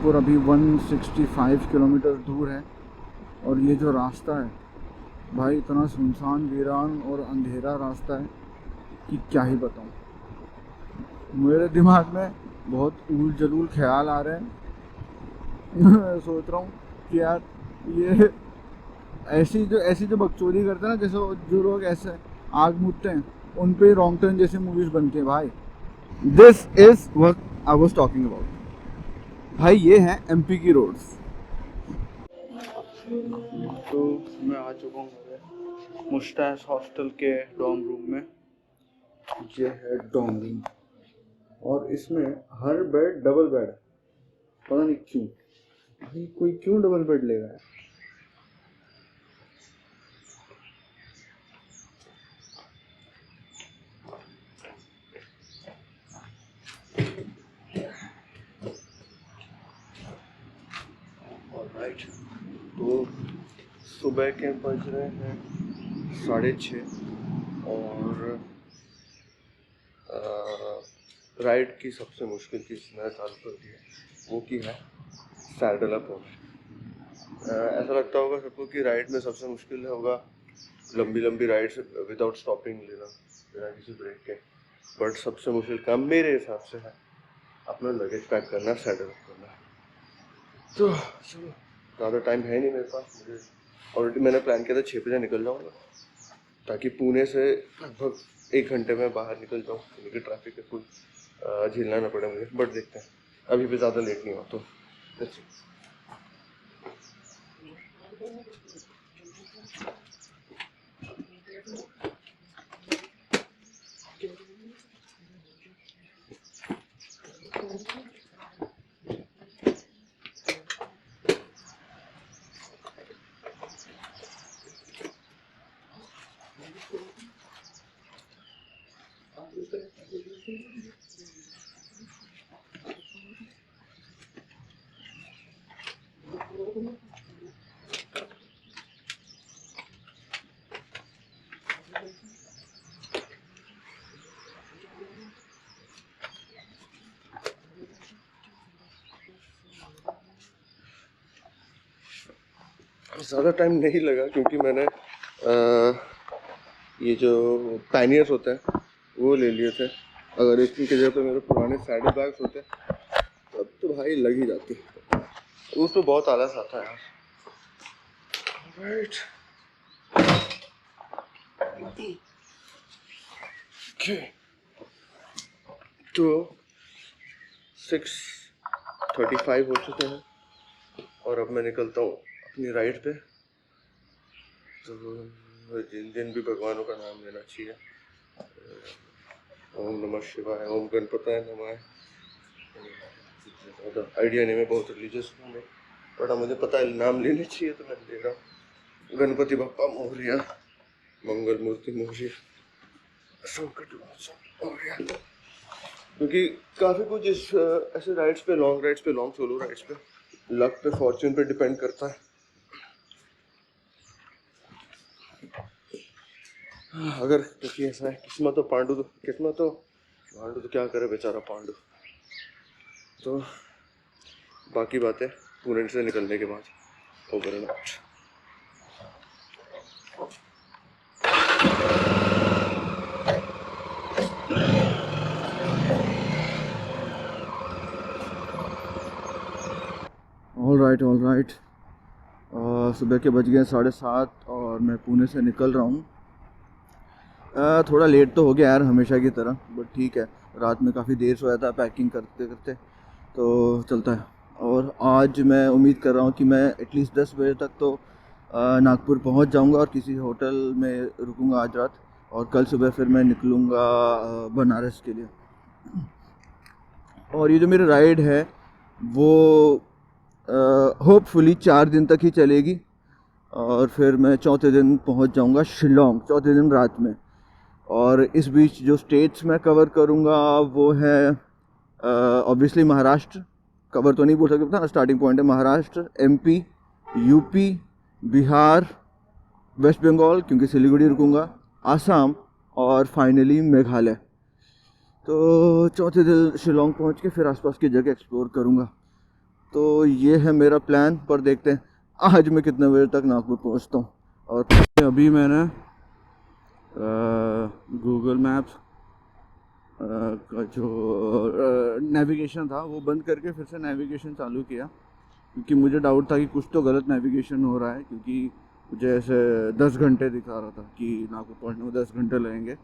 नागपुर अभी 165 किलोमीटर दूर है। और ये जो रास्ता है भाई, इतना सुनसान वीरान और अंधेरा रास्ता है कि क्या ही बताऊँ। मेरे दिमाग में बहुत ऊल जलूल ख्याल आ रहे हैं। सोच रहा हूँ कि यार ये ऐसी जो बकचोदी करते हैं ना, जैसे जो लोग ऐसे आग मूतते हैं, उन पे रॉन्ग टर्न जैसी मूवीज बनती हैं भाई। This is what I was talking about भाई। ये है एमपी की रोड्स। तो मैं आ चुका हूँ मेरे मुस्ताश हॉस्टल के डॉर्म रूम में। ये है डॉर्म रूम और इसमें हर बेड डबल बेड है। पता नहीं क्यों भाई, कोई क्यों डबल बेड लेगा यार। ऑलराइट, तो सुबह के बज रहे हैं 6:30 और राइड की सबसे मुश्किल चीज़ मैंने चालू कर दी है, वो की है सैडल अप होना। ऐसा लगता होगा सबको कि राइड में सबसे मुश्किल होगा लंबी लंबी राइड्स विदाउट स्टॉपिंग लेना बिना किसी ब्रेक के, बट सबसे मुश्किल काम मेरे हिसाब से है अपना लगेज पैक करना, सैडल अप करना। तो चलो, ज़्यादा टाइम है नहीं मेरे पास। मुझे ऑलरेडी मैंने प्लान किया था 6 बजे निकल जाऊँगा, ताकि पुणे से लगभग 1 घंटे में बाहर निकल जाऊँ, क्योंकि ट्रैफिक का कुछ झेलना ना पड़े मुझे। बट देखते हैं, अभी भी ज़्यादा लेट नहीं हुआ तो ज़्यादा टाइम नहीं लगा, क्योंकि मैंने ये जो पैनियर्स होते हैं वो ले लिए थे। अगर इसकी जगह पे मेरे पुराने सैडल बैग्स होते तब तो भाई लग ही जाती। उसमें बहुत आलस आता है यार। राइट, तो 6:35 हो चुके हैं और अब मैं निकलता हूँ अपनी राइड पे। तो जिन दिन भी भगवानों का नाम लेना चाहिए, ओम नमः शिवाय, ओम गणपताय नमः। आइडिया नहीं, मैं बहुत रिलीजियस हूँ मैं, बट मुझे पता है नाम लेने चाहिए तो मैं ले रहा हूँ। गणपति बप्पा मोरया, मंगल मूर्ति मोरया, संकट मोरया। क्योंकि काफ़ी कुछ इस ऐसे राइड्स पे, लॉन्ग सोलो राइड्स पे लक पे, फॉर्च्यून पे डिपेंड करता है। अगर क्योंकि ऐसा है, किस्मत तो पांडु तो क्या करे बेचारा पांडु। तो बाकी बातें पुणे से निकलने के बाद over and out. All right, सुबह के बज गए 7:30 और मैं पुणे से निकल रहा हूँ। थोड़ा लेट तो हो गया यार, हमेशा की तरह, बट ठीक है। रात में काफ़ी देर सोया था पैकिंग करते करते, तो चलता है। और आज मैं उम्मीद कर रहा हूँ कि मैं एटलीस्ट 10 बजे तक तो नागपुर पहुँच जाऊँगा और किसी होटल में रुकूँगा आज रात, और कल सुबह फिर मैं निकलूँगा बनारस के लिए। और ये जो मेरी राइड है वो होपफुली 4 दिन तक ही चलेगी, और फिर मैं चौथे दिन पहुँच जाऊँगा शिलोंग, चौथे दिन रात में। और इस बीच जो स्टेट्स मैं कवर करूँगा वो है ऑब्वियसली महाराष्ट्र, कवर तो नहीं बोल सकते ना, स्टार्टिंग पॉइंट है महाराष्ट्र, एमपी, यूपी, बिहार, वेस्ट बंगाल क्योंकि सिलीगुड़ी रुकूँगा, आसाम और फाइनली मेघालय। तो चौथे दिन शिलोंग पहुँच के फिर आसपास की जगह एक्सप्लोर करूँगा। तो ये है मेरा प्लान, पर देखते हैं आज मैं कितने बजे तक नागपुर पहुंचता हूँ। और अभी मैंने गूगल मैप्स का जो नेविगेशन था वो बंद करके फिर से नेविगेशन चालू किया, क्योंकि मुझे डाउट था कि कुछ तो गलत नेविगेशन हो रहा है, क्योंकि मुझे ऐसे 10 घंटे दिखा रहा था कि नागपुर पहुंचने में 10 घंटे लगेंगे।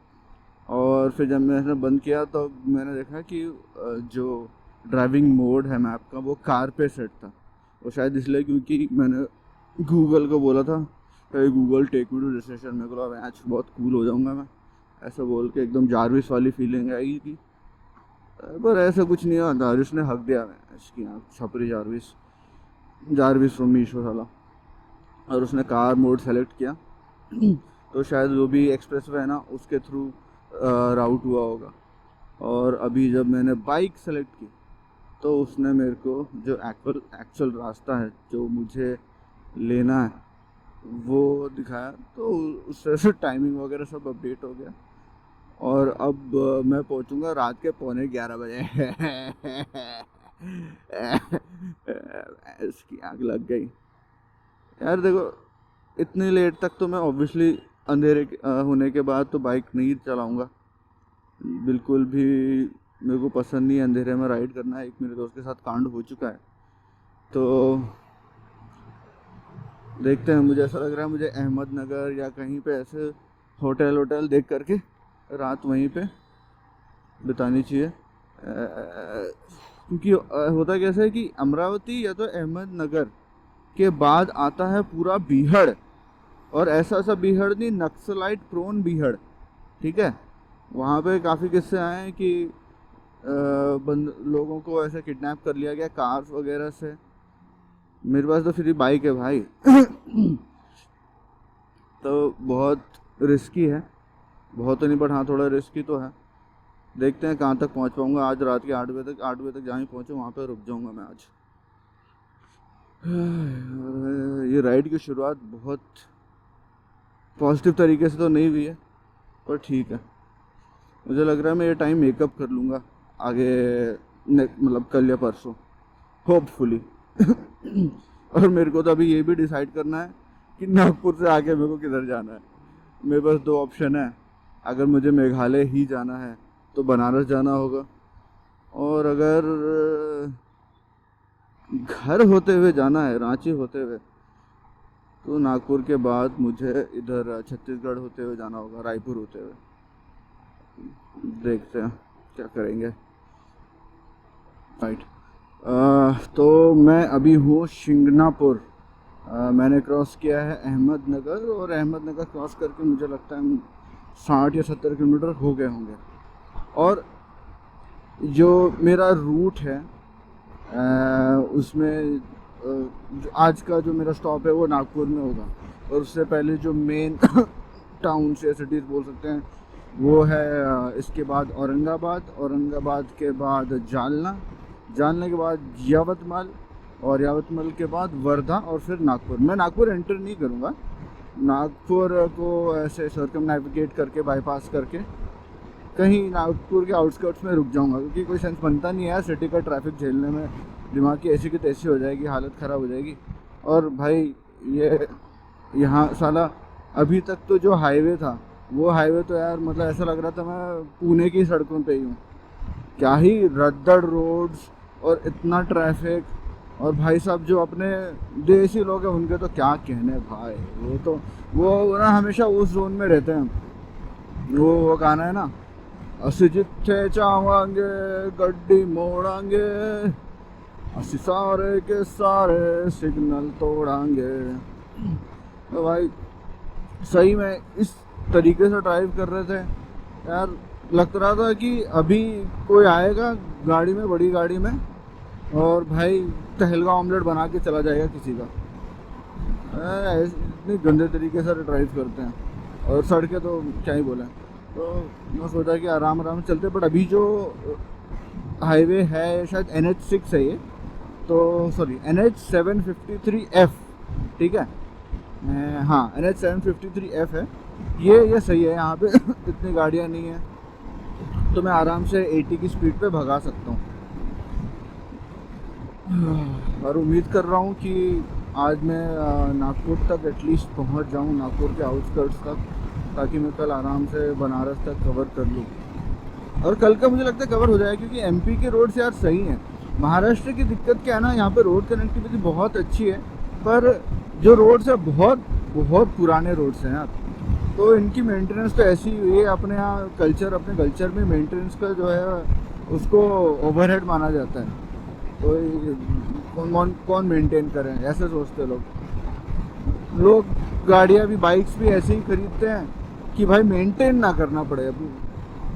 और फिर जब मैंने बंद किया तो मैंने देखा कि जो ड्राइविंग मोड है मैप का वो कार पे सेट था। वो शायद इसलिए क्योंकि मैंने गूगल को बोला था Google take me to destination, मेरे को लगा आज बहुत कूल हो जाऊंगा मैं, ऐसा बोल के एकदम जारविस वाली फीलिंग आएगी थी। पर ऐसा कुछ नहीं हुआ, जारविस ने हक दिया मैं इसकी आँख छपरी जारविस फ्रॉम मीशो साला। और उसने कार मोड सेलेक्ट किया तो शायद वो भी एक्सप्रेस वे है ना उसके थ्रू राउट हुआ होगा। और अभी जब मैंने बाइक सेलेक्ट की तो उसने मेरे को जो एक्चुअल रास्ता है जो मुझे लेना है वो दिखाया, तो उससे टाइमिंग वगैरह सब अपडेट हो गया। और अब मैं पहुंचूंगा रात के 11:15 बजे इसकी आग लग गई यार। देखो इतनी लेट तक तो मैं ऑब्वियसली अंधेरे होने के बाद तो बाइक नहीं चलाऊंगा, बिल्कुल भी मेरे को पसंद नहीं है अंधेरे में राइड करना। एक मेरे दोस्त के साथ कांड हो चुका है, तो देखते हैं। मुझे ऐसा लग रहा है मुझे अहमदनगर या कहीं पे ऐसे होटल देख करके रात वहीं पे बितानी चाहिए, क्योंकि होता कैसा है कि अमरावती या तो अहमदनगर के बाद आता है पूरा बीहड़, और ऐसा बीहड़ नहीं, नक्सलाइट प्रोन बीहड़, ठीक है। वहाँ पे काफ़ी किस्से आए हैं कि लोगों को ऐसे किडनैप कर लिया गया कार्स वगैरह से। मेरे पास तो फ्री बाइक है भाई तो बहुत रिस्की है, बहुत तो नहीं बट हाँ थोड़ा रिस्की तो है। देखते हैं कहाँ तक पहुँच पाऊँगा आज रात के 8 बजे तक जहाँ ही पहुँचूँ वहाँ पे रुक जाऊँगा मैं आज। ये राइड की शुरुआत बहुत पॉजिटिव तरीके से तो नहीं हुई है, पर ठीक है। मुझे लग रहा है मैं ये टाइम मेकअप कर लूँगा आगे, मतलब कल या परसों होपफुली और मेरे को तो अभी ये भी डिसाइड करना है कि नागपुर से आगे मेरे को किधर जाना है। मेरे पास 2 ऑप्शन है, अगर मुझे मेघालय ही जाना है तो बनारस जाना होगा, और अगर घर होते हुए जाना है रांची होते हुए तो नागपुर के बाद मुझे इधर छत्तीसगढ़ होते हुए जाना होगा, रायपुर होते हुए। देखते हैं क्या करेंगे। राइट, तो मैं अभी हूँ शिंगनापुर। मैंने क्रॉस किया है अहमदनगर, और अहमदनगर क्रॉस करके मुझे लगता है 60 या 70 किलोमीटर हो गए होंगे। और जो मेरा रूट है उसमें आज का जो मेरा स्टॉप है वो नागपुर में होगा, और उससे पहले जो मेन टाउन से सिटीज़ बोल सकते हैं वो है इसके बाद औरंगाबाद के बाद जालना के बाद यावतमल, और यावतमल के बाद वर्धा, और फिर नागपुर। मैं नागपुर एंटर नहीं करूँगा, नागपुर को ऐसे सर्कमनेविगेट करके बाईपास करके कहीं नागपुर के आउटस्कर्ट्स में रुक जाऊँगा, क्योंकि कोई सेंस बनता नहीं है सिटी का ट्रैफिक झेलने में। दिमाग की ऐसी की तैसी हो जाएगी, हालत ख़राब हो जाएगी। और भाई ये यहाँ साला अभी तक तो जो हाईवे था वो हाईवे तो यार मतलब ऐसा लग रहा था मैं पुणे की सड़कों पे ही हूँ। क्या ही रद्दड़ रोड्स और इतना ट्रैफिक, और भाई साहब जो अपने देसी लोग हैं उनके तो क्या कहने भाई, वो ना हमेशा उस जोन में रहते हैं। वो गाना है ना, असी जिथे चावांगे गड्डी मोड़ांगे, असी सारे के सारे सिग्नल तोड़ांगे। तो भाई सही में इस तरीके से ड्राइव कर रहे थे यार, लग रहा था कि अभी कोई आएगा गाड़ी में, बड़ी गाड़ी में, और भाई तहलका ऑमलेट बना के चला जाएगा किसी का। इतनी गंदे तरीके से ड्राइव करते हैं, और सड़कें तो क्या ही बोलें। तो मैं सोचा कि आराम चलते, बट अभी जो हाईवे है शायद NH6 है ये, तो सॉरी NH753F, ठीक है, हाँ NH753F है ये सही है। यहाँ पे इतनी गाड़ियाँ नहीं है, तो मैं आराम से 80 की स्पीड पे भगा सकता हूँ। और उम्मीद कर रहा हूँ कि आज मैं नागपुर तक एटलीस्ट पहुँच जाऊँ, नागपुर के आउटस्कर्ट्स तक, ताकि मैं कल आराम से बनारस तक कवर कर लूँ। और कल का मुझे लगता है कवर हो जाएगा, क्योंकि एमपी के रोड्स यार सही हैं। महाराष्ट्र की दिक्कत क्या है ना, यहाँ पे रोड कनेक्टिविटी बहुत अच्छी है, पर जो रोड्स है बहुत बहुत पुराने रोड्स हैं यार। तो इनकी मेंटेनेंस तो ऐसी हुई है, अपने कल्चर में मेंटेनेंस का जो है उसको ओवरहेड माना जाता है। तो कौन मेंटेन करें, ऐसे सोचते लोग गाड़ियाँ भी, बाइक्स भी ऐसे ही खरीदते हैं कि भाई मेंटेन ना करना पड़े।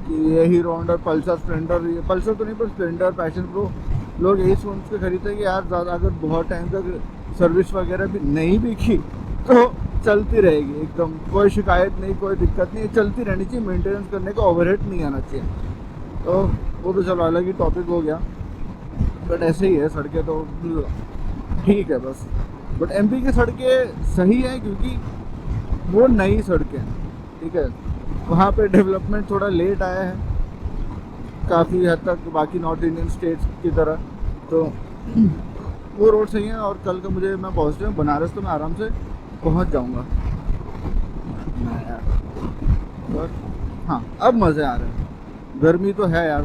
कि ये हीरो होंडा, पल्सर, स्प्लेंडर, ये पल्सर तो नहीं पर स्प्लेंडर, पैशन प्रो, लोग यही सोच के खरीदते हैं कि यार ज़्यादा अगर बहुत टाइम तक सर्विस वगैरह भी नहीं भी की तो चलती रहेगी एकदम, कोई शिकायत नहीं, कोई दिक्कत नहीं, चलती रहनी चाहिए, मेंटेनेंस करने का ओवरहेड नहीं आना चाहिए। तो वो तो चलो अलग ही टॉपिक हो गया, बट ऐसे ही है, सड़कें तो ठीक है बस। बट एमपी की सड़कें सही है क्योंकि वो नई सड़कें हैं, ठीक है। वहाँ पे डेवलपमेंट थोड़ा लेट आया है काफ़ी हद तक, बाकी नॉर्थ इंडियन स्टेट्स की तरह। तो वो रोड सही है। और कल का मैं पहुँचते हूँ बनारस, तो मैं आराम से पहुँच जाऊँगा। और हाँ, अब मज़े आ रहे हैं। गर्मी तो है यार,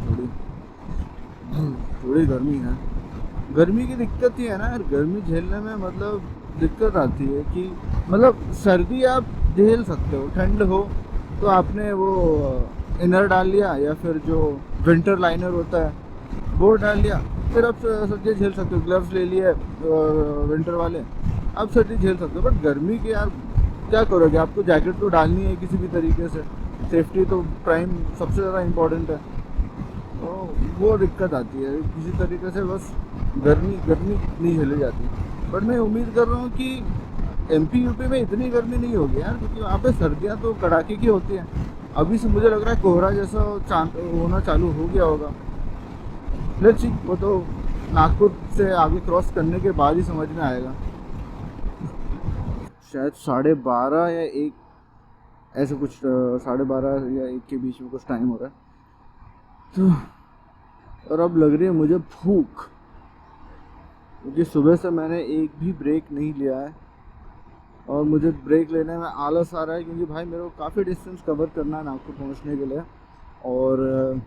थोड़ी गर्मी है। गर्मी की दिक्कत ये है ना यार, गर्मी झेलने में मतलब दिक्कत आती है कि मतलब सर्दी आप झेल सकते हो, ठंड हो तो आपने वो इनर डाल लिया या फिर जो विंटर लाइनर होता है वो डाल लिया, फिर आप सर्दी झेल सकते हो, ग्लव्स ले लिए विंटर वाले, आप सर्दी झेल सकते हो। बट गर्मी के यार क्या करोगे, आपको जैकेट तो डालनी है किसी भी तरीके से, सेफ्टी तो प्राइम सबसे ज़्यादा इम्पोर्टेंट है। तो वो दिक्कत आती है किसी तरीके से, बस गर्मी नहीं झेली जाती। बट मैं उम्मीद कर रहा हूँ कि एमपी यूपी में इतनी गर्मी नहीं होगी यार, क्योंकि वहाँ पे सर्दियाँ तो कड़ाके की होती हैं। अभी से मुझे लग रहा है कोहरा जैसा होना चालू हो गया होगा। लेट्स सी, वो तो नागपुर से आगे क्रॉस करने के बाद ही समझ में आएगा। शायद 12:30 या 1 ऐसे कुछ, 12:30 या 1 के बीच में कुछ टाइम हो रहा है। तो और अब लग रही है मुझे भूख, क्योंकि सुबह से मैंने एक भी ब्रेक नहीं लिया है और मुझे ब्रेक लेने में आलस आ रहा है, क्योंकि भाई मेरे को काफ़ी डिस्टेंस कवर करना है नागपुर पहुंचने के लिए। और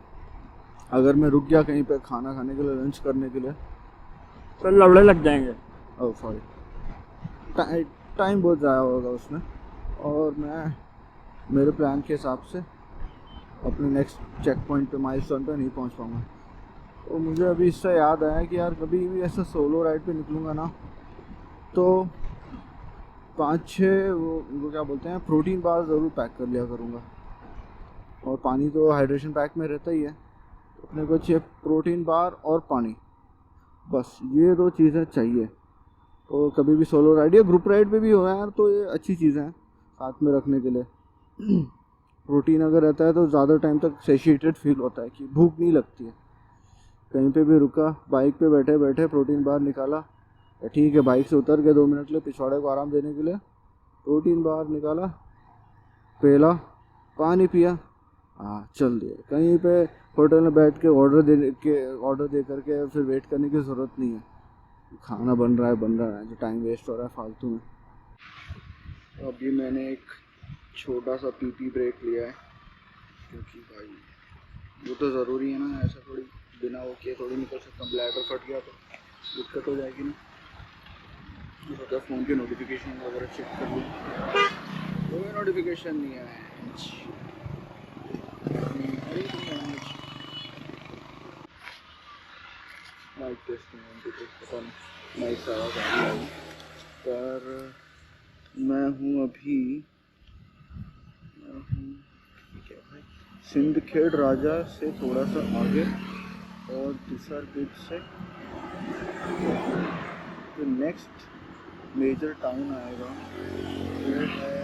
अगर मैं रुक गया कहीं पे खाना खाने के लिए, लंच करने के लिए, तो लवड़े लग जाएंगे। ओह सॉरी, टाइम बहुत ज़्यादा होगा उसमें। और मैं मेरे प्लान के हिसाब से अपने नेक्स्ट चेक पॉइंट पे, माइलस्टोन पे नहीं पहुंच पाऊँगा। तो मुझे अभी इससे याद आया कि यार कभी भी ऐसा सोलो राइड पे निकलूँगा ना, तो 5-6 वो क्या बोलते हैं, प्रोटीन बार ज़रूर पैक कर लिया करूँगा। और पानी तो हाइड्रेशन पैक में रहता ही है, तो अपने को चाहिए प्रोटीन बार और पानी, बस ये 2 चीज़ें चाहिए। तो कभी भी सोलो राइड या ग्रुप राइड पे भी हो यार, तो ये अच्छी चीज़ें हैं साथ में रखने के लिए। प्रोटीन अगर रहता है तो ज़्यादा टाइम तक सेशिएटेड फील होता है कि भूख नहीं लगती है। कहीं पे भी रुका, बाइक पे बैठे बैठे प्रोटीन बार निकाला, ठीक है, बाइक से उतर के 2 मिनट के लिए पिछवाड़े को आराम देने के लिए प्रोटीन बार निकाला, पहला पानी पिया, चल दिया। कहीं पे होटल में बैठ के ऑर्डर दे करके फिर वेट करने की ज़रूरत नहीं है, खाना बन रहा है, जो टाइम वेस्ट हो रहा है फालतू में। तो अभी मैंने एक छोटा सा पीपी ब्रेक लिया है, क्योंकि भाई वो तो ज़रूरी है ना, ऐसा थोड़ी बिना वो किए थोड़ी निकल सकता हूँ। ब्लैडर फट गया तो दिक्कत हो जाएगी ना। सोचा फ़ोन की नोटिफिकेशन वगैरह चेक कर लूँ, कोई नोटिफिकेशन नहीं है। माइक टेस्टिंग पता नहीं, माइक सारा गाड़ी पर मैं हूँ अभी, क्या है, सिंदखेड़ राजा से थोड़ा सा आगे और दिसर बीच से जो नेक्स्ट मेजर टाउन आएगा वो है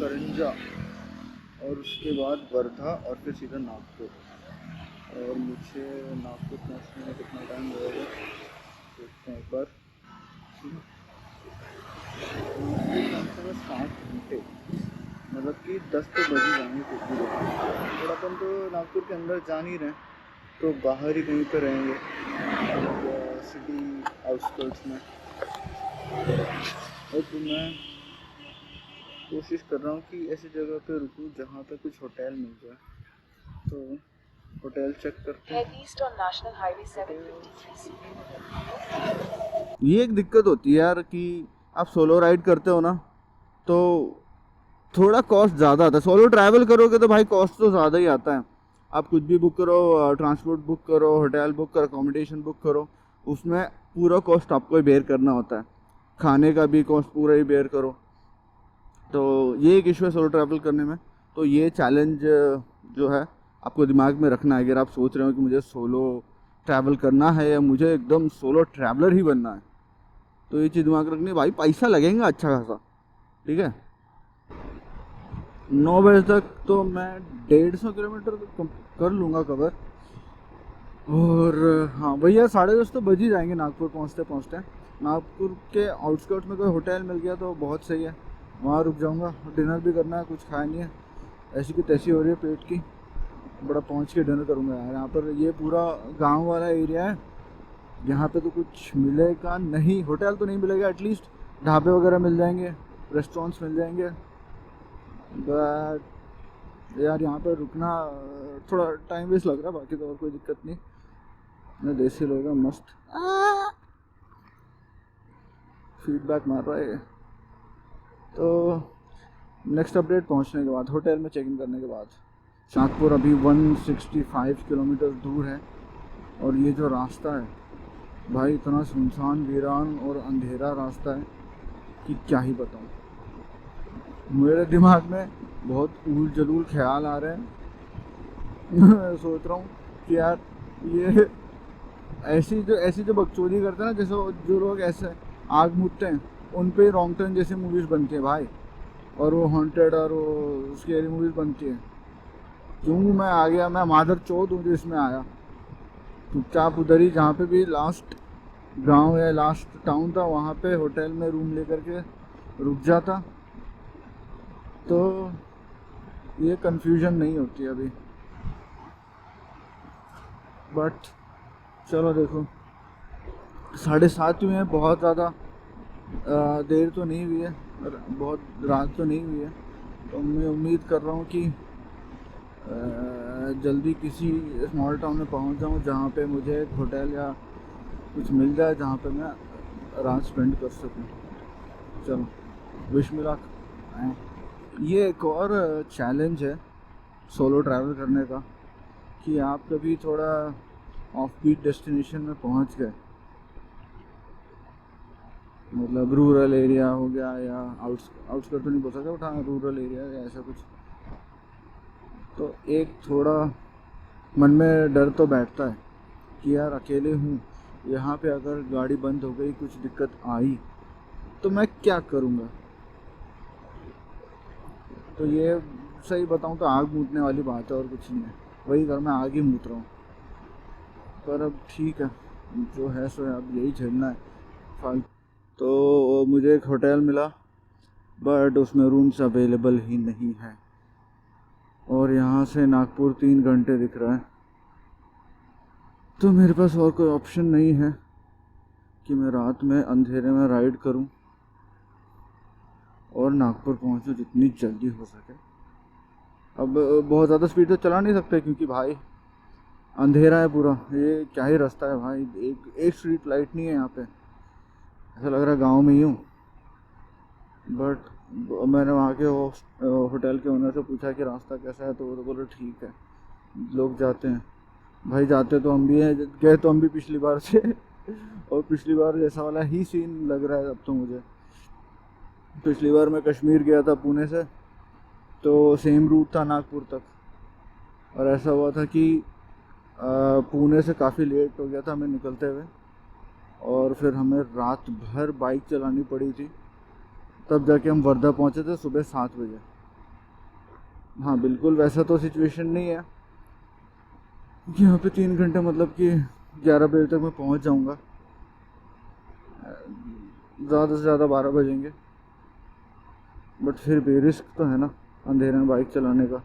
करंजा, और उसके बाद वर्धा, और फिर सीधा नागपुर। और मुझे नागपुर पहुंचने में कितना टाइम लगेगा देखते हैं एक बार। 7 घंटे, मतलब कि 10 तो बज ही जाएंगे कुछ भी। और अपन तो नागपुर के अंदर जा नहीं रहे, तो बाहर ही कहीं पे रहेंगे, सिटी आउटस्कर्ट्स में। और तो मैं कोशिश कर रहा हूँ कि ऐसी जगह पे रुकूँ जहाँ पे कुछ होटल मिल जाए। तो होटल चेक करते हैं। Head east on National Highway 753. ये एक दिक्कत होती है यार कि आप सोलो राइड करते हो ना, तो थोड़ा कॉस्ट ज़्यादा आता है। सोलो ट्रैवल करोगे तो भाई कॉस्ट तो ज़्यादा ही आता है। आप कुछ भी बुक करो, ट्रांसपोर्ट बुक करो, होटल बुक करो, अकोमोडेशन बुक करो, उसमें पूरा कॉस्ट आपको ही बेयर करना होता है। खाने का भी कॉस्ट पूरा ही बेयर करो। तो ये एक इशू है सोलो ट्रैवल करने में। तो ये चैलेंज जो है आपको दिमाग में रखना है। अगर आप सोच रहे हो कि मुझे सोलो ट्रैवल करना है या मुझे एकदम सोलो ट्रैवलर ही बनना है, तो ये चीज़ दिमाग रखनी है। भाई पैसा लगेगा अच्छा खासा, ठीक है। 9 बजे तक तो मैं 150 किलोमीटर कर लूँगा कवर। और हाँ भैया 10:30 तो बज ही जाएंगे नागपुर पहुँचते पहुँचते। नागपुर के आउटस्कर्ट्स में कोई होटल मिल गया तो बहुत सही है, वहाँ रुक जाऊँगा। डिनर भी करना है, कुछ खाया नहीं है, ऐसी की तैसी हो रही है पेट की। बड़ा पहुँच के डिनर करूँगा यार। यहाँ पर ये पूरा गांव वाला एरिया है, यहाँ पे तो कुछ मिलेगा नहीं। होटल तो नहीं मिलेगा, एटलीस्ट ढाबे वगैरह मिल जाएंगे, रेस्टोरेंट्स मिल जाएंगे। बट यार यहाँ पर रुकना थोड़ा टाइम वेस्ट लग रहा है, बाकी तो और कोई दिक्कत नहीं। मैं देसी लोग हैं, मस्त फीडबैक मार रहा है। तो नेक्स्ट अपडेट पहुँचने के बाद, होटल में चेक इन करने के बाद, नागपुर अभी 165 किलोमीटर दूर है। और ये जो रास्ता है भाई, इतना सुनसान वीरान और अंधेरा रास्ता है कि क्या ही बताऊँ। मेरे दिमाग में बहुत उल जलूल ख्याल आ रहे हैं। सोच रहा हूँ कि यार ये ऐसी जो बकचोदी करते हैं ना, जैसे जो लोग ऐसे आग मूतते हैं, उन पे रॉन्ग टर्न जैसी मूवीज़ बनती है भाई, और वो हॉन्टेड और वो स्केरी मूवीज़ बनती है। क्यों मैं आ गया, मैं मादर चौथ हूँ जो इसमें आया। चुपचाप उधर ही जहाँ पे भी लास्ट गांव या लास्ट टाउन था, वहाँ पे होटल में रूम लेकर के रुक जाता, तो ये कंफ्यूजन नहीं होती अभी। बट चलो देखो, 7:30 हुए हैं, बहुत ज़्यादा देर तो नहीं हुई है, बहुत रात तो नहीं हुई है। तो मैं उम्मीद कर रहा हूँ कि जल्दी किसी स्मॉल टाउन में पहुँच जाऊँ जहाँ पे मुझे एक होटल या कुछ मिल जाए जहाँ पे मैं रात स्पेंड कर सकूँ। चलो विश मी लक। ये एक और चैलेंज है सोलो ट्रैवल करने का कि आप कभी थोड़ा ऑफ बीट डेस्टिनेशन में पहुँच गए, मतलब रूरल एरिया हो गया या आउटस्कर्ट तो नहीं बोल सकते, बट हाँ रूरल एरिया या ऐसा कुछ, तो एक थोड़ा मन में डर तो बैठता है कि यार अकेले हूँ यहाँ पे, अगर गाड़ी बंद हो गई, कुछ दिक्कत आई तो मैं क्या करूँगा। तो ये सही बताऊँ तो आग मूतने वाली बात है और कुछ नहीं है, वही घर में आग ही मूत रहा हूँ। पर अब ठीक है, जो है सो है, अब यही झेलना है फालतू। तो मुझे एक होटल मिला, बट उसमें रूम्स अवेलेबल ही नहीं है, और यहाँ से नागपुर 3 घंटे दिख रहा है। तो मेरे पास और कोई ऑप्शन नहीं है कि मैं रात में अंधेरे में राइड करूं और नागपुर पहुंचूं जितनी जल्दी हो सके। अब बहुत ज़्यादा स्पीड तो चला नहीं सकते क्योंकि भाई अंधेरा है पूरा, ये क्या ही रास्ता है भाई, एक स्ट्रीट लाइट नहीं है यहाँ पे, ऐसा लग रहा है गांव में ही हूँ। बट मैंने वहाँ के होटल के ओनर से पूछा कि रास्ता कैसा है, तो वो तो बोले ठीक है, लोग जाते हैं। भाई जाते तो हम भी हैं, गए तो हम भी पिछली बार से, और पिछली बार जैसा वाला ही सीन लग रहा है अब तो मुझे। पिछली बार मैं कश्मीर गया था पुणे से, तो सेम रूट था नागपुर तक, और ऐसा हुआ था कि पुणे से काफ़ी लेट हो गया था हमें निकलते हुए, और फिर हमें रात भर बाइक चलानी पड़ी थी, तब जाके हम वर्धा पहुंचे थे सुबह 7 बजे। हाँ बिल्कुल वैसा तो सिचुएशन नहीं है, यहाँ पे 3 घंटे मतलब कि 11 बजे तक मैं पहुंच जाऊंगा, ज़्यादा से ज़्यादा 12 बजेंगे। बट फिर भी रिस्क तो है ना अंधेरे में बाइक चलाने का,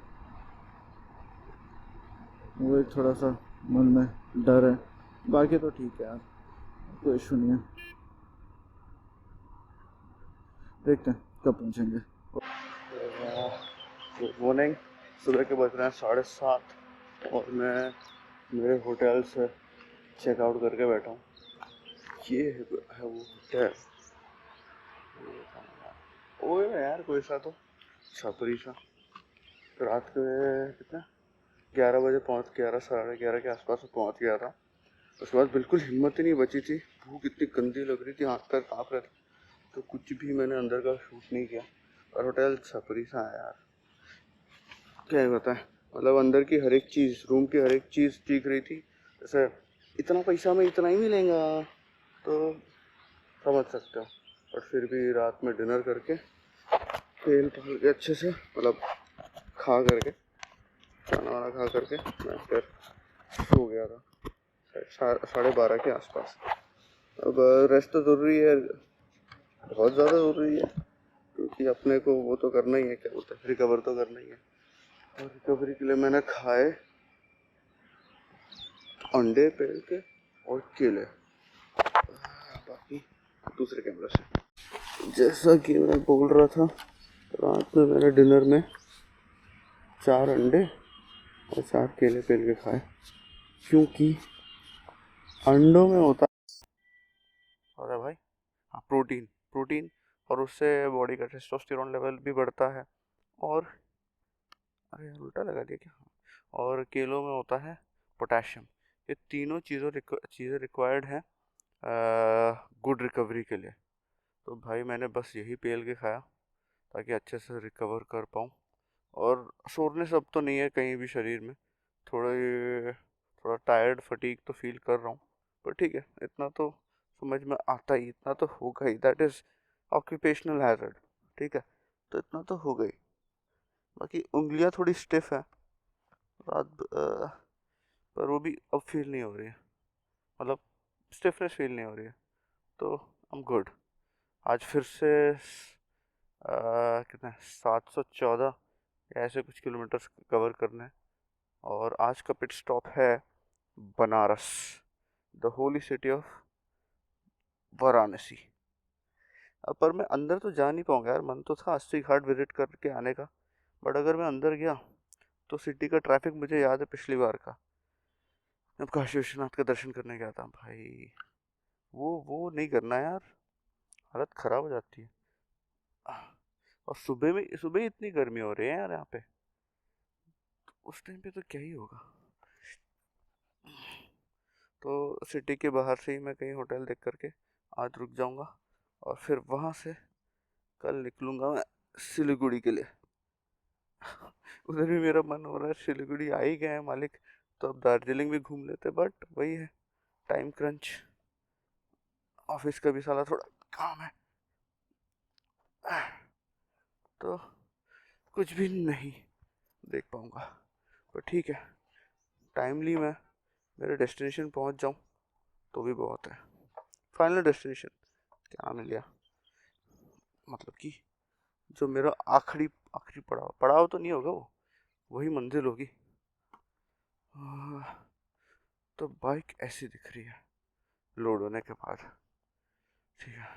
वो एक थोड़ा सा मन में डर है, बाकी तो ठीक है यार, कोई इशू नहीं है। देखते हैं कब पहुँचेंगे। Good morning. सुबह के बज रहे हैं 7:30 और मैं मेरे होटल से चेकआउट करके बैठा हूँ। ये है वो होटल। ओए यार कोई सा तो छपरी सा। तो रात के कितना 11 बजे पहुँच, 11 साढ़े 11 के आसपास पहुँच गया था। उसके बाद बिल्कुल हिम्मत ही नहीं बची थी, भूख इतनी गंदी लग रही थी, हाथ पैर काँप रहे थे, तो कुछ भी मैंने अंदर का शूट नहीं किया। और होटल छपरी सा है यार, क्या ही बताएं। मतलब अंदर की हर एक चीज़, रूम की हर एक चीज़ दिख रही थी। जैसे इतना पैसा में इतना ही मिलेगा, तो समझ सकते हो। और फिर भी रात में डिनर करके तेल पाल के अच्छे से, मतलब खा करके, खाना वाना खा करके मैं फिर सो गया था 12:30 के आसपास। अब रेस्ट तो ज़रूरी है, बहुत ज़्यादा ज़रूरी है, क्योंकि अपने को वो तो करना ही है, क्या बोलते हैं, रिकवर तो करना ही है। और रिकवरी के लिए मैंने खाए अंडे पेल के और केले। बाकी दूसरे कैमरा से, जैसा कि मैं बोल रहा था, रात में मैंने डिनर में 4 अंडे और 4 केले पेल के खाए, क्योंकि अंडों में होता है भाई, हाँ, प्रोटीन प्रोटीन, और उससे बॉडी का टेस्टोस्टेरोन लेवल भी बढ़ता है। और अरे यार उल्टा लगा दिया क्या, और केलों में होता है पोटेशियम। ये तीनों चीज़ें रिक्वायर्ड हैं गुड रिकवरी के लिए। तो भाई मैंने बस यही पेल के खाया ताकि अच्छे से रिकवर कर पाऊँ। और सोरनेस अब तो नहीं है कहीं भी शरीर में, थोड़ा थोड़ा टायर्ड फटीग तो फील कर रहा हूँ, पर ठीक है, इतना तो समझ में आता ही, इतना तो होगा ही, दैट इज़ ऑक्यूपेशनल हैजर्ड। ठीक है, तो इतना तो हो गई। बाकी उंगलियां थोड़ी स्टिफ है पर वो भी अब फील नहीं हो रही है, मतलब स्टिफनेस फील नहीं हो रही है, तो आई एम गुड। आज फिर से कितना 714 या ऐसे कुछ किलोमीटर कवर करना है। और आज का पिट स्टॉप है Banaras, the holy city of Varanasi. पर मैं अंदर तो जा नहीं पाऊंगा यार, मन तो था अस्सी घाट विजिट करके आने का, बट अगर मैं अंदर गया तो सिटी का ट्रैफिक मुझे याद है पिछली बार का, जब काशी विश्वनाथ का दर्शन करने गया था भाई। वो नहीं करना यार, हालत ख़राब हो जाती है। और सुबह ही इतनी गर्मी हो रही है यार यहाँ पे, तो उस टाइम पे तो क्या ही होगा। तो सिटी के बाहर से ही मैं कहीं होटल देख करके आज रुक जाऊंगा, और फिर वहाँ से कल निकलूंगा मैं सिलीगुड़ी के लिए। उधर भी मेरा मन हो रहा है, सिलीगुड़ी आ ही गए हैं मालिक, तो अब दार्जिलिंग भी घूम लेते, बट वही है, टाइम क्रंच, ऑफिस का भी साला थोड़ा काम है, तो कुछ भी नहीं देख पाऊंगा। पर ठीक है, टाइमली मैं मेरे डेस्टिनेशन पहुंच जाऊं तो भी बहुत है। फाइनल डेस्टिनेशन क्या नाम लिया, मतलब कि जो मेरा आखिरी आखिरी पड़ाव पड़ाव तो नहीं होगा, वो वही मंजिल होगी। तो बाइक ऐसी दिख रही है लोड होने के बाद, ठीक है,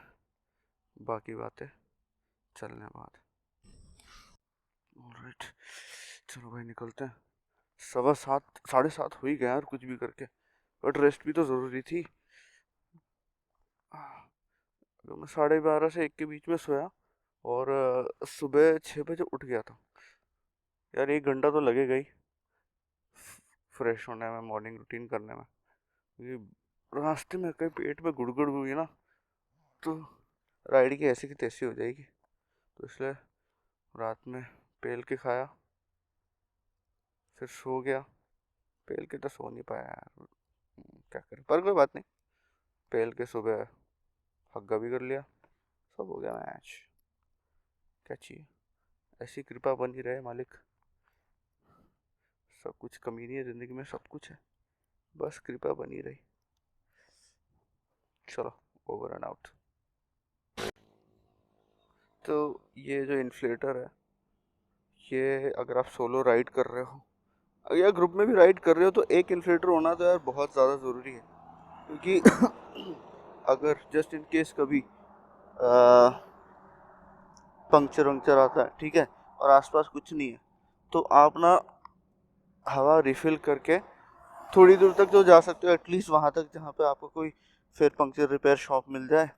बाकी बातें चलने बाद। ऑलराइट, चलो भाई निकलते हैं। 7:15 7:30 हो ही गया यार कुछ भी करके, बट रेस्ट भी तो ज़रूरी थी। तो मैं 12:30 से 1 के बीच में सोया, और सुबह 6 बजे उठ गया था। यार 1 घंटा तो लगेगा ही फ्रेश होने में, मॉर्निंग रूटीन करने में, क्योंकि रास्ते में कहीं पेट में गुड़गुड़ हुई ना तो राइड की ऐसी की तैसी हो जाएगी। तो इसलिए रात में पेल के खाया, फिर सो गया। पेल के तो सो नहीं पाया यार, क्या करें, पर कोई बात नहीं, पेल के सुबह हग्गा भी कर लिया, सब हो गया मैच। क्या चाहिए, ऐसी कृपा बनी रहे मालिक, सब कुछ कमी नहीं है ज़िंदगी में, सब कुछ है, बस कृपा बनी रही। चलो, ओवर एंड आउट। तो ये जो इन्फ्लेटर है, ये अगर आप सोलो राइड कर रहे हो, अगर ग्रुप में भी राइड कर रहे हो तो एक इन्फ्लेटर होना तो यार बहुत ज़्यादा ज़रूरी है, क्योंकि अगर जस्ट इन केस कभी पंक्चर वंक्चर आता है, ठीक है, और आसपास कुछ नहीं है, तो आप ना हवा रिफिल करके थोड़ी दूर तक जो जा सकते हो, एटलीस्ट वहाँ तक जहाँ पे आपको कोई फिर पंक्चर रिपेयर शॉप मिल जाए,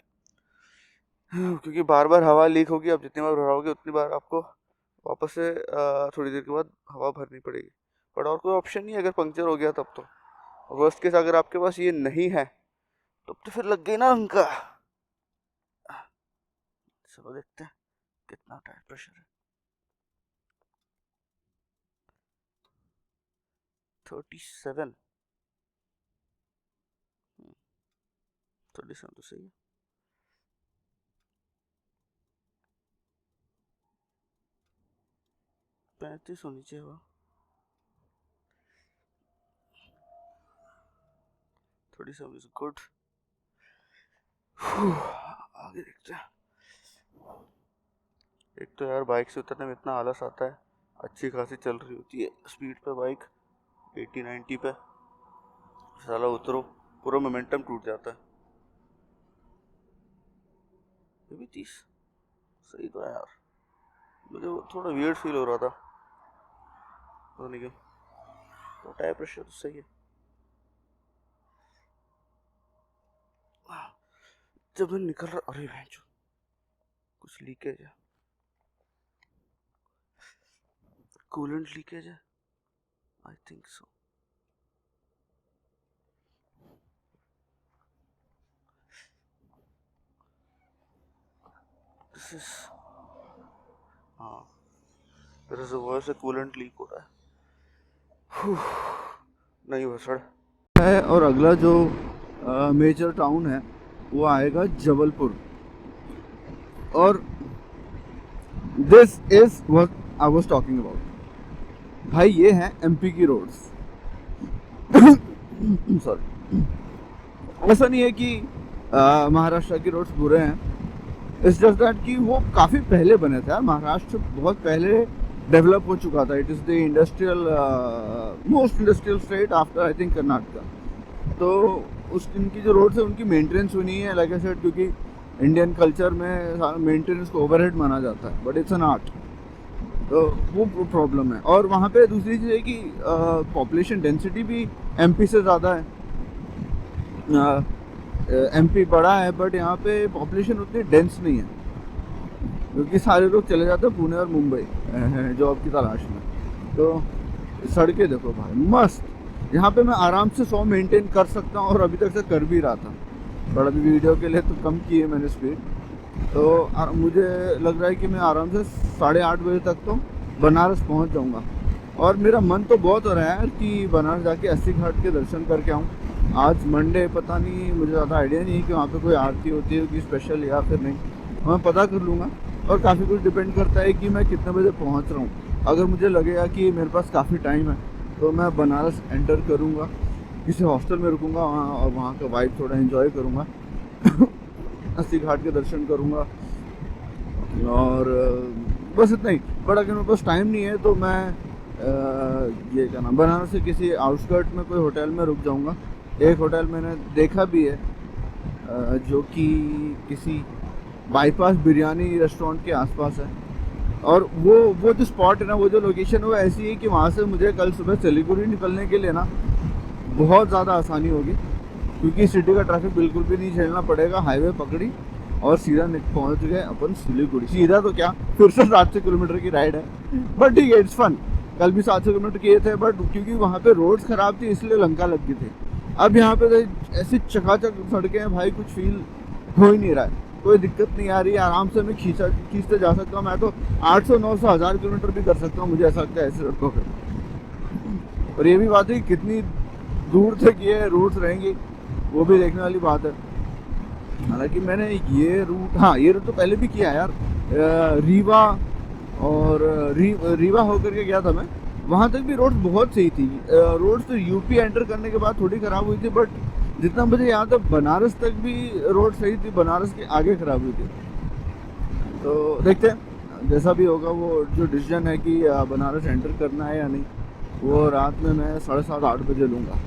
क्योंकि बार बार हवा लीक होगी, आप जितनी बार भराओगे उतनी बार आपको वापस से थोड़ी देर के बाद हवा भरनी पड़ेगी। बट और कोई ऑप्शन नहीं है अगर पंक्चर हो गया तब तो। वर्स्ट केस अगर आपके पास ये नहीं है तब तो फिर लग गई ना उनका। चलो देखते हैं कितना टायर प्रेशर है। 37 37 तो सही है। पैंतीस होनी चाहिए वो। 37 इज गुड। आगे देखते हैं। एक तो यार बाइक से उतरने में इतना आलस आता है, अच्छी खासी चल रही होती है स्पीड पे बाइक 80-90 पे, साला उतरो पूरा मोमेंटम टूट जाता है। ये भी 30 सही तो है यार, मुझे वो थोड़ा वियर्ड फील हो रहा था, पता नहीं क्यों। तो टायर प्रेशर तो सही है। जब मैं निकल रहा, अरे भैंचो कुछ लीकेज है, कूलेंट लीकेज है, I think so. This is हाँ, रिजर्वोयर से कूलेंट लीक हो रहा है। नहीं भसड़ है। और अगला जो मेजर टाउन है वो आएगा जबलपुर, और this is what I was talking about. भाई ये हैं एमपी की रोड्स। सॉरी, ऐसा नहीं है कि महाराष्ट्र की रोड्स बुरे हैं, इट्स जस्ट दैट कि वो काफ़ी पहले बने थे यार। महाराष्ट्र बहुत पहले डेवलप हो चुका था। It is the industrial most industrial state after I think Karnataka. तो उस इनकी जो रोड्स है उनकी मेंटेनेंस हुई नहीं है, लाइक आई सेड, क्योंकि इंडियन कल्चर में मेंटेनेंस को ओवरहेड माना जाता है, बट इट्स एन आर्ट। तो वो प्रॉब्लम है। और वहाँ पे दूसरी चीज़ है कि पॉपुलेशन डेंसिटी भी एमपी से ज़्यादा है। एमपी बड़ा है बट यहाँ पे पॉपुलेशन उतनी डेंस नहीं है, क्योंकि सारे लोग चले जाते हैं पुणे और मुंबई जॉब की तलाश में। तो सड़कें देखो भाई मस्त, यहाँ पे मैं आराम से 100 मेंटेन कर सकता हूँ, और अभी तक से कर भी रहा था। बट अभी वीडियो के लिए तो कम की है मैंने स्पीड। तो मुझे लग रहा है कि मैं आराम से 8:30 बजे तक तो बनारस पहुँच जाऊँगा। और मेरा मन तो बहुत हो रहा है कि बनारस जाके 80 घाट के दर्शन करके आऊँ। आज मंडे, पता नहीं, मुझे ज़्यादा आइडिया नहीं है कि वहाँ पे कोई आरती होती है कि स्पेशल या फिर नहीं, मैं पता कर लूँगा। और काफ़ी कुछ डिपेंड करता है कि मैं कितने बजे पहुँच रहा हूँ। अगर मुझे लगेगा कि मेरे पास काफ़ी टाइम है तो मैं बनारस एंटर करूँगा, किसी हॉस्टल में रुकूँगा वहाँ, और वहाँ का वाइब थोड़ा एंजॉय करूँगा। 80 घाट के दर्शन करूँगा, और बस इतना ही। बट अगर मेरे पास टाइम नहीं है तो मैं ये क्या नाम, बनारस से किसी आउटस्कर्ट में कोई होटल में रुक जाऊँगा। एक होटल मैंने देखा भी है जो कि किसी बाईपास बिरयानी रेस्टोरेंट के आसपास है। और वो जो स्पॉट है ना, वो जो लोकेशन है वो ऐसी है कि वहाँ से मुझे कल सुबह सिलीगुड़ी निकलने के लिए ना बहुत ज़्यादा आसानी होगी, क्योंकि सिटी का ट्रैफिक बिल्कुल भी नहीं झेलना पड़ेगा। हाईवे पकड़ी और सीधा पहुँच गए अपन सिलीगुड़ी। सीधा तो क्या, फिर से 700 किलोमीटर की राइड है, बट ठीक है, इट्स फन। कल भी 700 किलोमीटर किए थे, बट क्योंकि वहाँ पे रोड्स ख़राब थी इसलिए लंका लग गई थी। अब यहाँ पे तो ऐसी चकाचक सड़कें हैं भाई, कुछ फील हो ही नहीं रहा है, कोई दिक्कत नहीं आ रही है। आराम से मैं खींचते जा सकता हूँ। मैं तो 800, 900, 1000 किलोमीटर भी कर सकता हूँ, मुझे ऐसा लगता है ऐसे सड़कों पर। और ये भी बात है कि कितनी दूर तक ये रूट्स रहेंगी, वो भी देखने वाली बात है। हालांकि मैंने ये रूट तो पहले भी किया है यार। रीवा और रीवा होकर के गया था मैं, वहाँ तक भी रोड्स बहुत सही थी। रोड्स तो यूपी एंटर करने के बाद थोड़ी ख़राब हुई थी, बट जितना मुझे याद है बनारस तक भी रोड सही थी, बनारस के आगे ख़राब हुई थी। तो देखते हैं जैसा भी होगा, वो जो डिसीजन है कि बनारस एंटर करना है या नहीं, वो रात में मैं 7:30-8 बजे लूँगा।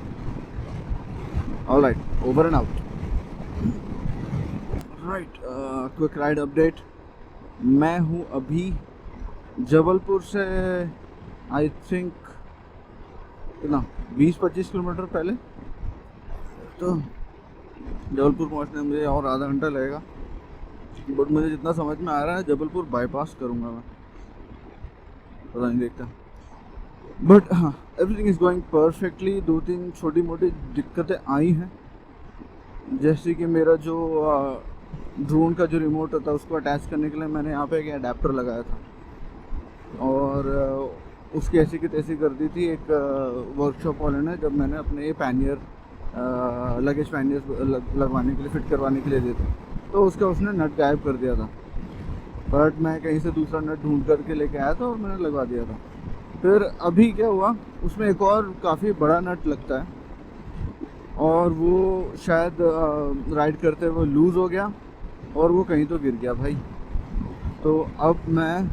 Alright, over and out. Right, quick ride update. मैं हूँ अभी जबलपुर से आई थिंक कितना 20-25 किलोमीटर पहले। तो जबलपुर पहुँचने में मुझे और आधा घंटा लगेगा, बट मुझे जितना समझ में आ रहा है जबलपुर बाईपास करूँगा मैं, पता नहीं, देखता। बट हाँ, एवरीथिंग इज़ गोइंग परफेक्टली। 2-3 छोटी मोटी दिक्कतें आई हैं, जैसे कि मेरा जो ड्रोन का जो रिमोट होता है उसको अटैच करने के लिए मैंने यहाँ पे एक अडेप्टर लगाया था, और उसकी ऐसी की तैसी कर दी थी एक वर्कशॉप वाले ने, जब मैंने अपने ये पैनियर लगेज पैनियर लगवाने के लिए, फिट करवाने के लिए दिए थे, तो उसने नट गायब कर दिया था। बट मैं कहीं से दूसरा नट ढूंढ करके लेके आया था और मैंने लगवा दिया था। फिर अभी क्या हुआ, उसमें एक और काफ़ी बड़ा नट लगता है, और वो शायद राइड करते हुए लूज़ हो गया और वो कहीं तो गिर गया भाई। तो अब मैं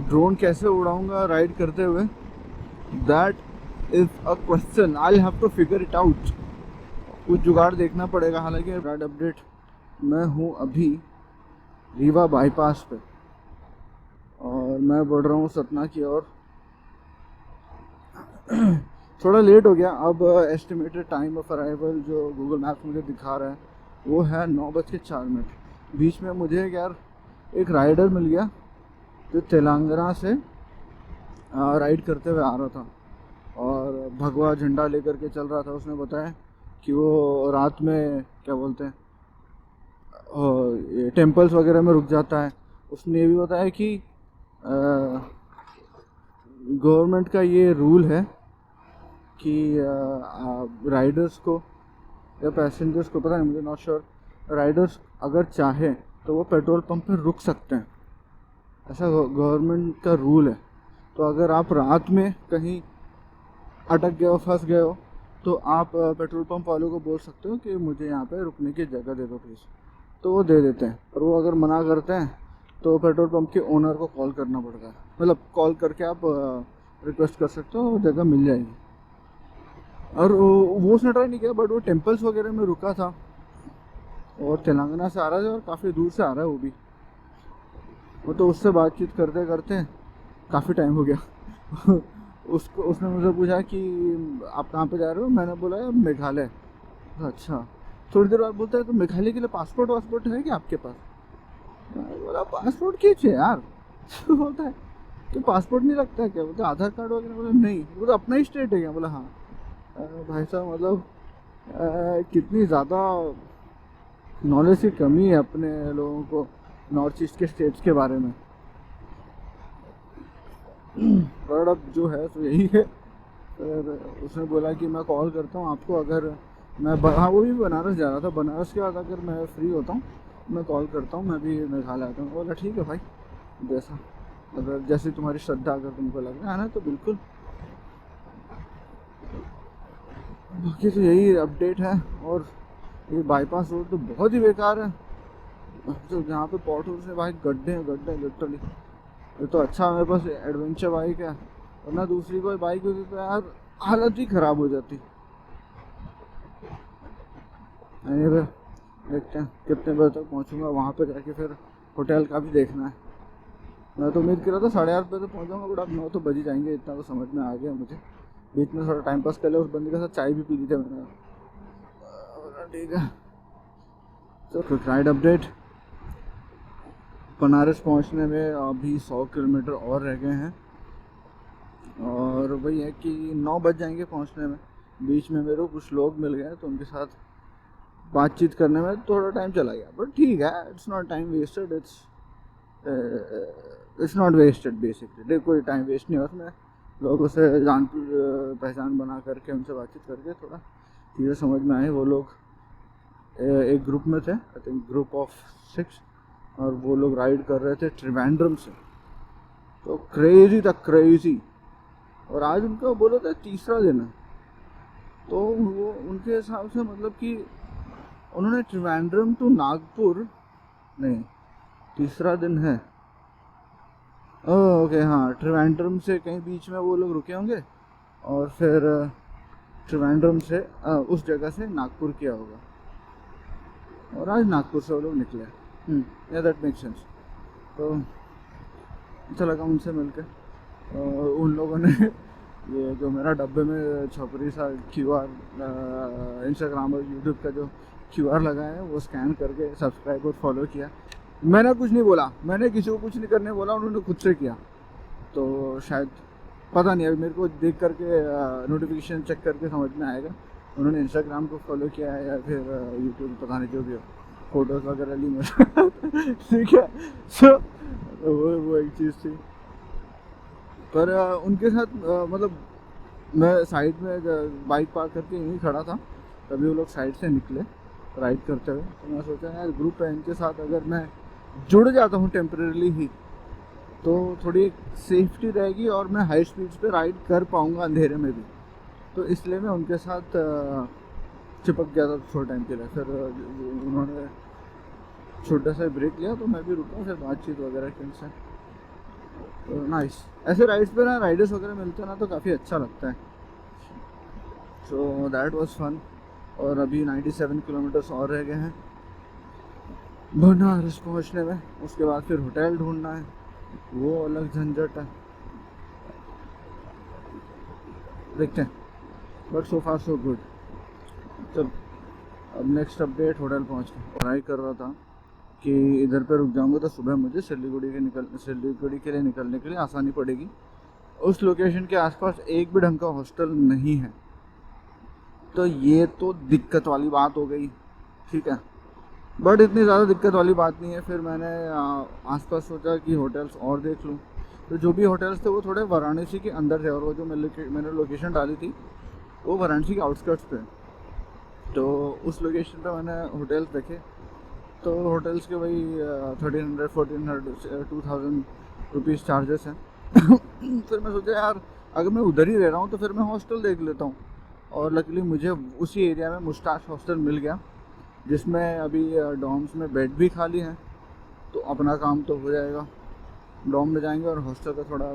ड्रोन कैसे उड़ाऊंगा राइड करते हुए, that is a question. I have to figure it out. कुछ जुगाड़ देखना पड़ेगा। हालांकि राइड अपडेट, मैं हूँ अभी रीवा बाईपास पे और मैं बढ़ रहा हूँ सतना की ओर। थोड़ा लेट हो गया। अब एस्टिमेटेड टाइम ऑफ अराइवल जो गूगल मैप्स मुझे दिखा रहा है वो है 9:04। बीच में मुझे यार एक राइडर मिल गया जो तेलंगाना से राइड करते हुए आ रहा था और भगवा झंडा लेकर के चल रहा था। उसने बताया कि वो रात में क्या बोलते हैं ये टेम्पल्स वगैरह में रुक जाता है। उसने ये भी बताया कि गवर्नमेंट का ये रूल है कि राइडर्स को या पैसेंजर्स को, पता नहीं, मुझे नॉट श्योर, राइडर्स अगर चाहे तो वो पेट्रोल पंप पे रुक सकते हैं, ऐसा गवर्नमेंट का रूल है। तो अगर आप रात में कहीं अटक गए हो, फंस गए हो, तो आप पेट्रोल पंप वालों को बोल सकते हो कि मुझे यहाँ पे रुकने की जगह दे दो प्लीज़, तो वो दे देते हैं। और वो अगर मना करते हैं तो पेट्रोल पंप के ओनर को कॉल करना पड़ता है, मतलब कॉल करके आप रिक्वेस्ट कर सकते हो, जगह मिल जाएगी। और वो उसने ट्राई नहीं किया, बट वो टेम्पल्स वगैरह में रुका था और तेलंगाना से आ रहा था और काफ़ी दूर से आ रहा है वो भी। वो तो उससे बातचीत करते करते काफ़ी टाइम हो गया। उसने मुझे पूछा कि आप कहाँ पे जा रहे हो, मैंने बोला यार मेघालय। अच्छा, थोड़ी देर बाद बोलता है तो मेघालय के लिए पासपोर्ट है क्या आपके पास? मैंने बोला पासपोर्ट क्यों चाहिए यार? बोलता है कि पासपोर्ट नहीं लगता है क्या? बोलते आधार कार्ड वगैरह? बोला नहीं। बोला अपना ही स्टेट है क्या? बोला हाँ। भाई साहब, मतलब कितनी ज़्यादा नॉलेज की कमी है अपने लोगों को नॉर्थ ईस्ट के स्टेट्स के बारे में। पर अब जो है तो यही है। फिर उसने बोला कि मैं कॉल करता हूँ आपको, अगर मैं हाँ, वो भी बनारस जा रहा था, बनारस के बाद अगर मैं फ्री होता हूँ मैं कॉल करता हूँ, मैं भी मेघालय आता हूँ। बोला ठीक है भाई, जैसा अगर जैसे तुम्हारी श्रद्धा अगर तुमको लग रहा है ना तो बिल्कुल। बाकी तो यही अपडेट है। और ये बाईपास रोड तो बहुत ही बेकार है, तो जहाँ पे पॉटहोल से भाई गड्ढे हैं लिटरली। ये तो अच्छा मेरे पास एडवेंचर बाइक है, वरना दूसरी कोई बाइक होती तो यार हालत ही ख़राब हो जाती। देखते हैं कितने बजे तक पहुँचूँगा वहाँ पे जाके, फिर होटल का भी देखना है। मैं तो उम्मीद कर रहा था 8:30 बजे तक पहुँच जाऊँगा, बट अब 9 तो बज ही जाएंगे, इतना तो समझ में आ गया मुझे। बीच में थोड़ा टाइम पास कर लिया, उस बंदे के साथ चाय भी पी ली थी मैंने। ठीक है, तो क्विक राइड अपडेट। बनारस पहुंचने में अभी 100 किलोमीटर और रह गए हैं, और वही है कि 9 बज जाएंगे पहुंचने में। बीच में मेरे को कुछ लोग मिल गए तो उनके साथ बातचीत करने में थोड़ा टाइम चला गया, बट ठीक है, it's not time wasted, it's not wasted basically. देखो कोई टाइम वेस्ट नहीं है उसमें। लोगों से जान पहचान बना करके उनसे बातचीत करके थोड़ा चीज़ें समझ में आए। वो लोग एक ग्रुप में थे, आई थिंक ग्रुप ऑफ 6, और वो लोग राइड कर रहे थे त्रिवेंद्रम से, तो क्रेजी था क्रेजी। और आज उनका बोला था 3रा दिन है, तो वो उनके हिसाब से मतलब कि उन्होंने त्रिवेंद्रम टू नागपुर, नहीं 3रा दिन है, ओके हाँ, त्रिवेंद्रम से कहीं बीच में वो लोग रुके होंगे और फिर त्रिवेंद्रम से उस जगह से नागपुर किया होगा और आज नागपुर से वो लोग निकले। या दैट मेक सेंस। तो अच्छा लगा उनसे मिलकर। और उन लोगों ने ये जो मेरा डब्बे में छपरी सा QR इंस्टाग्राम और यूट्यूब का जो QR लगा है वो स्कैन करके सब्सक्राइब और फॉलो किया। मैंने कुछ नहीं बोला, मैंने किसी को कुछ नहीं करने बोला, उन्होंने खुद से किया। तो शायद पता नहीं, अभी मेरे को देख करके नोटिफिकेशन चेक करके समझ में आएगा उन्होंने इंस्टाग्राम को फॉलो किया है या फिर यूट्यूब, पता नहीं जो भी हो, फोटोज़ वगैरह ली मेरे ठीक है। सो वो एक चीज़ थी। पर उनके साथ मतलब मैं साइड में बाइक पार्क करके यहीं खड़ा था, तभी वो लोग साइड से निकले राइड करते हुए। तो मैं सोचा यार ग्रुप है, इनके साथ अगर मैं जुड़ जाता हूँ टेम्परेली ही तो थोड़ी सेफ्टी रहेगी और मैं हाई स्पीड्स पे राइड कर पाऊँगा अंधेरे में भी। तो इसलिए मैं उनके साथ चिपक गया था थोड़े टाइम के लिए। फिर उन्होंने छोटा सा ब्रेक लिया तो मैं भी रुका, फिर बातचीत वगैरह की उनसे। तो नाइस, ऐसे राइड्स पे ना राइडर्स वगैरह मिलते हैं ना तो काफ़ी अच्छा लगता है। So that was fun. और अभी 97 किलोमीटर्स और रह गए हैं बनारस पहुंचने में। उसके बाद फिर होटल ढूंढना है, वो अलग झंझट है। देखते हैं, but so far so good. चल अब नेक्स्ट अपडेट, होटल पहुंच के ट्राई कर रहा था कि इधर पे रुक जाऊंगा तो सुबह मुझे सिलीगुड़ी के लिए निकलने के लिए आसानी पड़ेगी। उस लोकेशन के आसपास एक भी ढंग का हॉस्टल नहीं है, तो ये तो दिक्कत वाली बात हो गई। ठीक है, बट इतनी ज़्यादा दिक्कत वाली बात नहीं है। फिर मैंने आसपास सोचा कि होटल्स और देख लूँ। तो जो भी होटल्स थे वो थोड़े वाराणसी के अंदर थे और वो जो मैंने लोकेशन डाली थी वो वाराणसी के आउटस्कर्ट्स पे। तो उस लोकेशन पे मैंने होटल्स देखे, तो होटल्स के वही 1300 1400 2000 रुपीज़ चार्जेस हैं। फिर मैं सोचा यार अगर मैं उधर ही रह रहा हूँ तो फिर मैं हॉस्टल देख लेता हूँ। और लकीली मुझे उसी एरिया में मुस्ताश हॉस्टल मिल गया, जिसमें अभी डॉम्स में बेड भी खाली हैं। तो अपना काम तो हो जाएगा, डॉम में जाएंगे और हॉस्टल का थोड़ा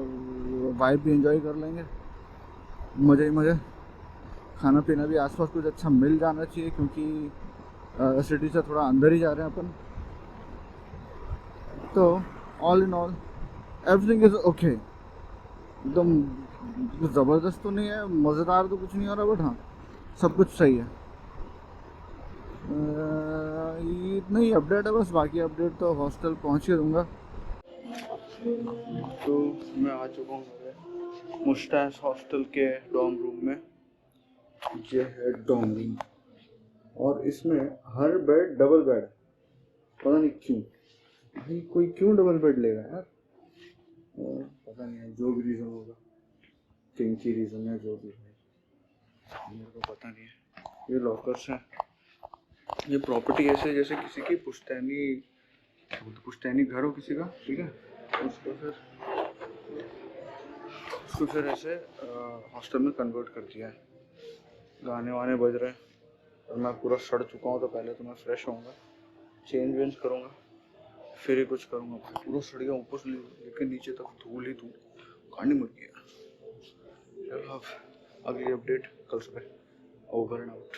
वाइब भी एंजॉय कर लेंगे, मज़े ही मज़े। खाना पीना भी आसपास कुछ अच्छा मिल जाना चाहिए क्योंकि सिटी से थोड़ा अंदर ही जा रहे हैं अपन। तो all in all everything is okay. एकदम ज़बरदस्त तो नहीं है, मज़ेदार तो कुछ नहीं हो रहा, बट हाँ सब कुछ सही है। इतना ही अपडेट है बस, बाकी अपडेट तो हॉस्टल पहुँच के दूँगा। तो मैं आ चुका हूँ मुस्ताश हॉस्टल के डॉर्म रूम में। ये है डॉर्म रूम और इसमें हर बेड डबल बेड, पता नहीं क्यों भाई, कोई क्यों डबल बेड लेगा यार। पता नहीं है, जो भी रीज़न होगा, किंकी रीज़न है जो भी है, मेरे को पता नहीं है। ये लॉकर्स हैं, ये प्रॉपर्टी ऐसे जैसे किसी की पुश्तैनी घर हो किसी का, ठीक है। उसको फिर ऐसे हॉस्टल में कन्वर्ट कर दिया है। गाने वाने बज रहे हैं और मैं पूरा सड़ चुका हूँ। तो पहले तो मैं फ्रेश होऊंगा, चेंज वेंज करूँगा, फिर ही कुछ करूँगा। पूरा सड़ गया ऊपर से लेकिन नीचे तक धूल ही धूल, गाड़ी मर गया। चलो अब अगली अपडेट कल सुबह। Over and out.